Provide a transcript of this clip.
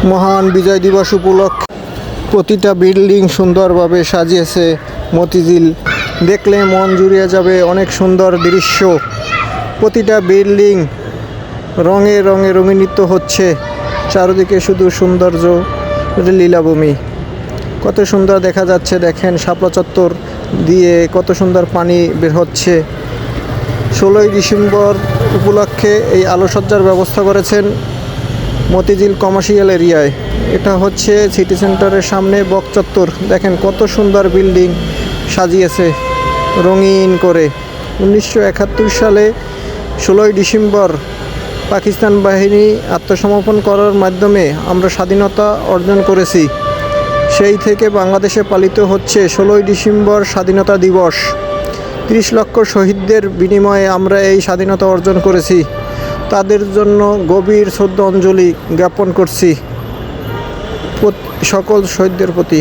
মহান বিজয় দিবস উপলক্ষে প্রতিটা বিল্ডিং সুন্দরভাবে সাজিয়েছে মতিঝিল। দেখলে মন জুড়িয়ে যাবে, অনেক সুন্দর দৃশ্য। প্রতিটা বিল্ডিং রঙে রঙে রঙিনিত হচ্ছে, চারিদিকে শুধু সৌন্দর্য, লীলাভূমি। কত সুন্দর দেখা যাচ্ছে, দেখেন শাপলা চত্বর দিয়ে কত সুন্দর পানি বের হচ্ছে। 16ই ডিসেম্বর উপলক্ষে এই আলোকসজ্জার ব্যবস্থা করেছেন মতিঝিল কমার্শিয়াল এরিয়ায়। এটা হচ্ছে সিটি সেন্টারের সামনে বক চত্বর। দেখেন কত সুন্দর বিল্ডিং সাজিয়েছে রঙিন করে। 1971 সালে 16ই ডিসেম্বর পাকিস্তান বাহিনী আত্মসমর্পণ করার মাধ্যমে আমরা স্বাধীনতা অর্জন করেছি। সেই থেকে বাংলাদেশে পালিত হচ্ছে 16ই ডিসেম্বর স্বাধীনতা দিবস। 30 লক্ষ শহীদদের বিনিময়ে আমরা এই স্বাধীনতা অর্জন করেছি। তাদের জন্য গভীর শ্রদ্ধাঞ্জলি জ্ঞাপন করছি সকল শহীদদের প্রতি।